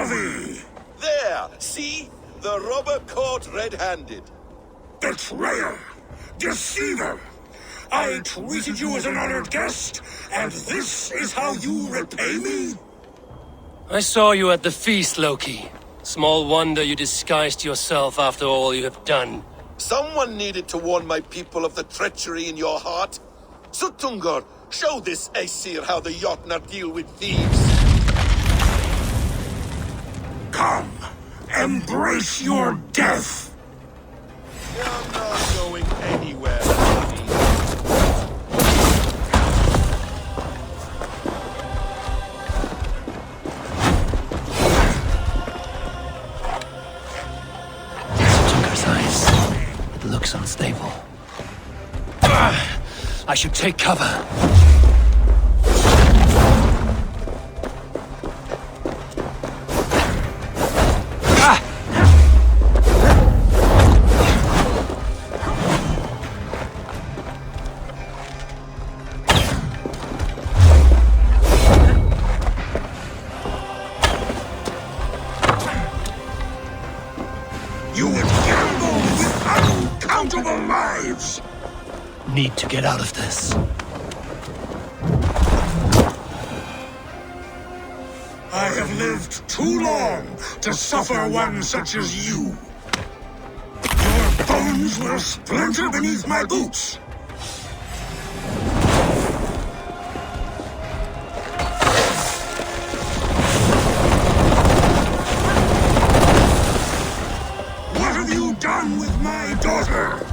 Kjotve! There! See? The robber caught red-handed. Betrayer! Deceiver! I treated you as an honored guest, and this is how you repay me? I saw you at the feast, Loki. Small wonder you disguised yourself after all you have done. Someone needed to warn my people of the treachery in your heart. Sutungur, show this Aesir how the Jotnar deal with thieves. Come, embrace your death! You're not going anywhere, buddy. Sutungar's eyes. It looks unstable. I should take cover. You would gamble with uncountable lives! Need to get out of this. I have lived too long to suffer one such as you. Your bones will splinter beneath my boots. What have you done with my daughter?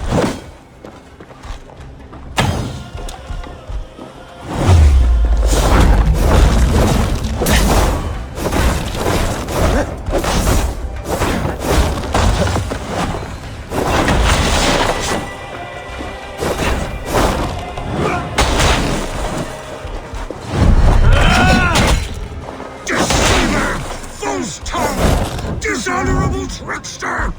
Dishonorable trickster!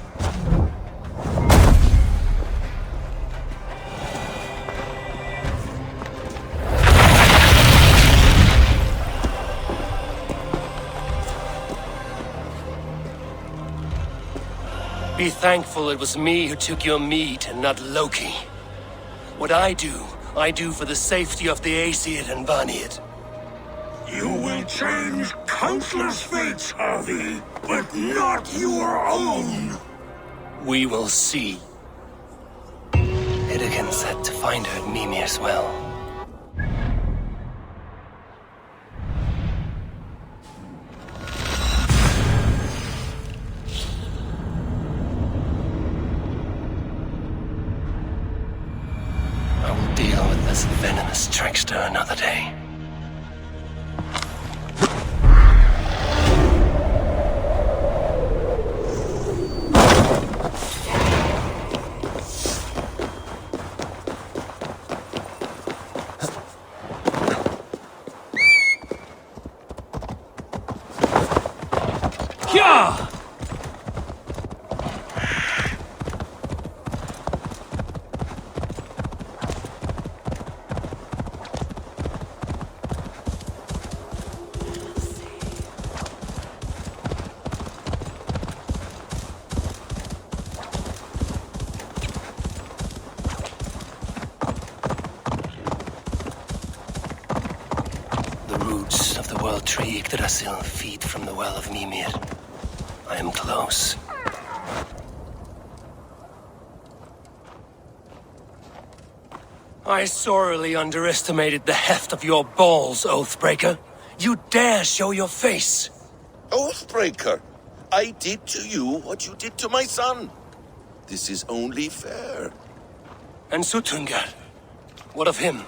Be thankful it was me who took your meat and not Loki. What I do for the safety of the Aesir and Vanir. You will change countless fates, Harvey, but not your own! We will see. Hidegan said to find her at Mimir's well. I will deal with this venomous trickster another day. Tree Yggdrasil feed from the well of Mimir. I am close. I sorely underestimated the heft of your balls, Oathbreaker. You dare show your face! Oathbreaker, I did to you what you did to my son. This is only fair. And Sutungar? What of him?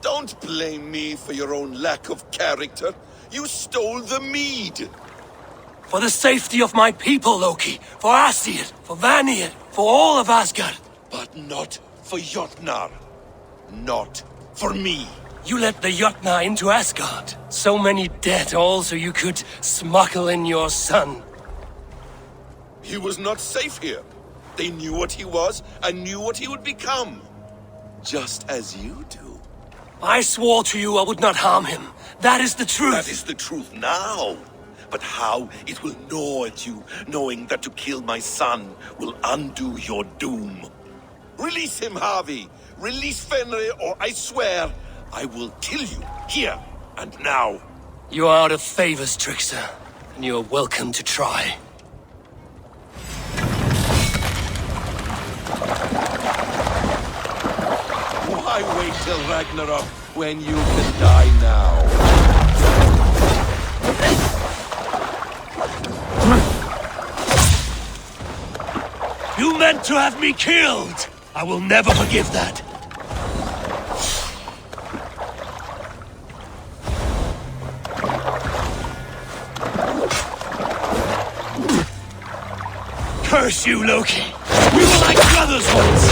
Don't blame me for your own lack of character. You stole the mead. For the safety of my people, Loki. For Aesir, for Vanir, for all of Asgard. But not for Jotnar. Not for me. You let the Jotnar into Asgard. So many dead, all so you could smuggle in your son. He was not safe here. They knew what he was and knew what he would become. Just as you do. I swore to you I would not harm him. That is the truth. That is the truth now. but how it will gnaw at you, knowing that to kill my son will undo your doom. Release him, Harvey! Release Fenrir, or I swear I will kill you, here and now! You are out of favors, Trickster, and you are welcome to try. Why wait till Ragnarok when you can die now? You meant to have me killed! I will never forgive that! Curse you, Loki! We were like brothers once!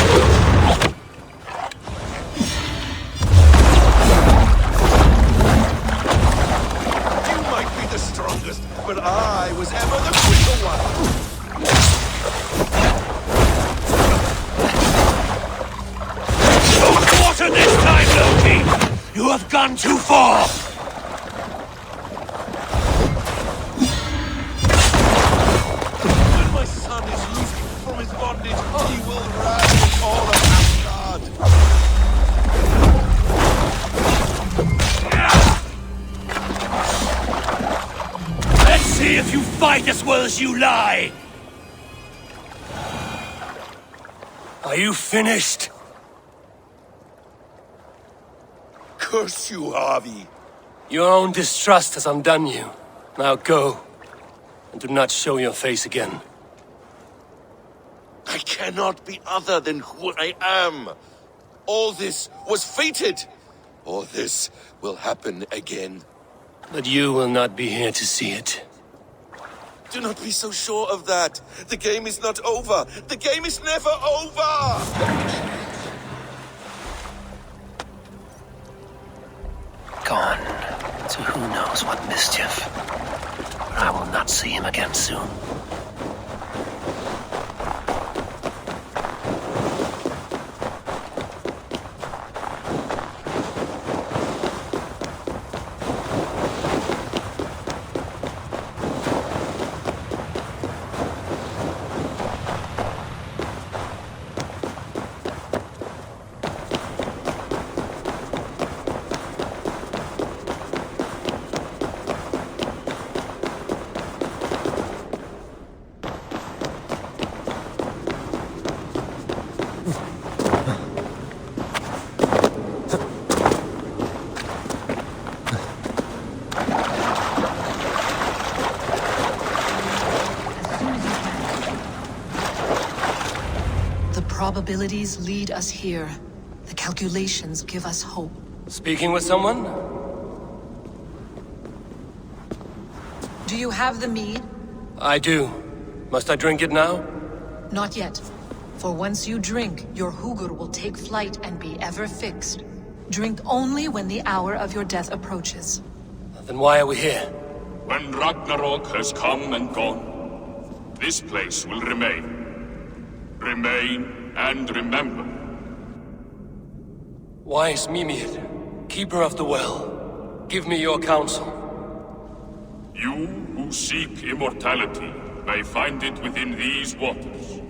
But I was ever the quicker one. No quarter this time, Loki! You have gone too far! When my son is loosed from his bondage, he will rise all of Asgard. See if you fight as well as you lie! Are you finished? Curse you, Harvey. Your own distrust has undone you. Now go, and do not show your face again. I cannot be other than who I am. All this was fated. All this will happen again. But you will not be here to see it. Do not be so sure of that. The game is not over. The game is never over! Gone to who knows what mischief. But I will not see him again soon. Probabilities lead us here. The calculations give us hope. Speaking with someone? Do you have the mead? I do. Must I drink it now? Not yet. For once you drink, your Hugur will take flight and be ever fixed. Drink only when the hour of your death approaches. Then why are we here? When Ragnarok has come and gone, this place will remain. Remain and remember. Wise Mimir, keeper of the well, give me your counsel. You who seek immortality may find it within these waters.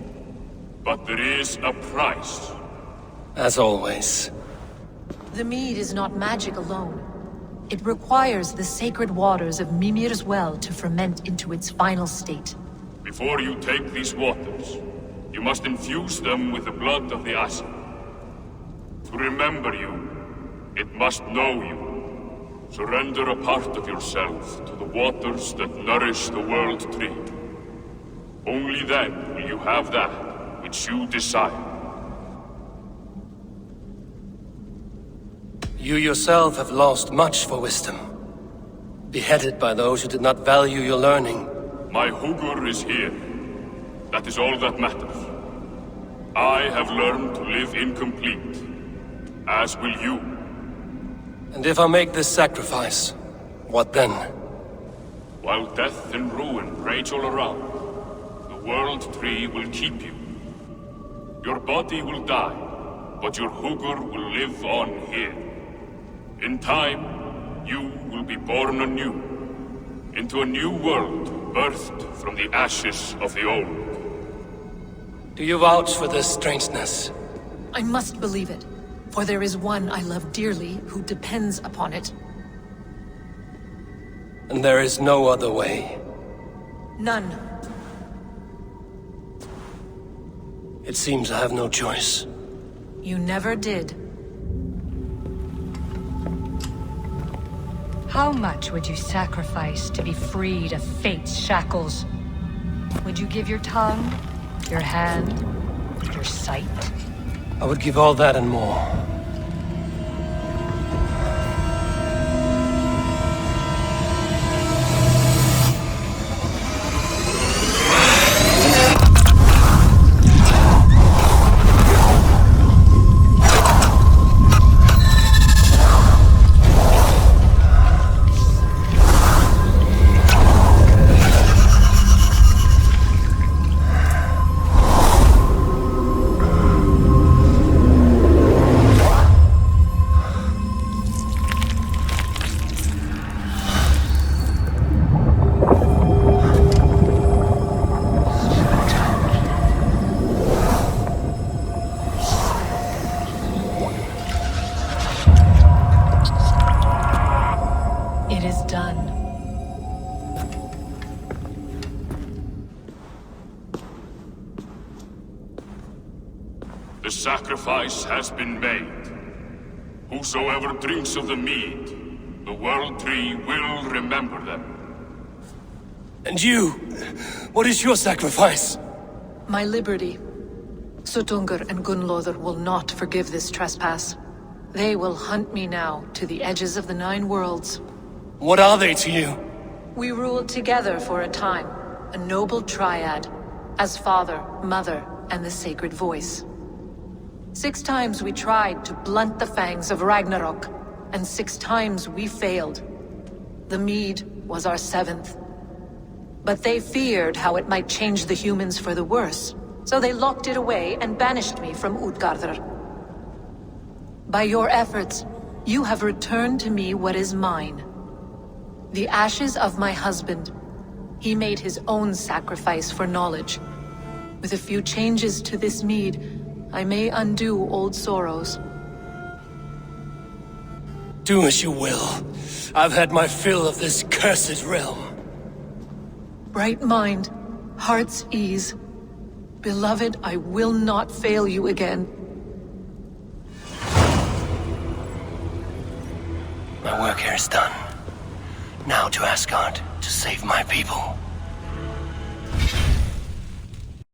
But there is a price. As always. The mead is not magic alone. It requires the sacred waters of Mimir's well to ferment into its final state. Before you take these waters, you must infuse them with the blood of the Asa. To remember you, it must know you. Surrender a part of yourself to the waters that nourish the World Tree. Only then will you have that which you desire. You yourself have lost much for wisdom. Beheaded by those who did not value your learning. My Hugur is here. That is all that matters. I have learned to live incomplete, as will you. And if I make this sacrifice, what then? While death and ruin rage all around, the World Tree will keep you. Your body will die, but your Hugur will live on here. In time, you will be born anew. into a new world birthed from the ashes of the old. Do you vouch for this strangeness? I must believe it, for there is one I love dearly who depends upon it. And there is no other way. None. It seems I have no choice. You never did. How much would you sacrifice to be freed of fate's shackles? Would you give your tongue, your hand, your sight? I would give all that and more. The sacrifice has been made. Whosoever drinks of the mead, the World Tree will remember them. And you? What is your sacrifice? My liberty. Suttungr and Gunnlóðr will not forgive this trespass. They will hunt me now to the edges of the 9 worlds. What are they to you? We ruled together for a time, a noble triad, as father, mother, and the sacred voice. 6 times we tried to blunt the fangs of Ragnarok, and 6 times we failed. The mead was our 7th. But they feared how it might change the humans for the worse, so they locked it away and banished me from Utgardr. By your efforts, you have returned to me what is mine. The ashes of my husband. He made his own sacrifice for knowledge. With a few changes to this mead, I may undo old sorrows. Do as you will. I've had my fill of this cursed realm. Bright mind, heart's ease. Beloved, I will not fail you again. My work here is done. Now to Asgard to save my people.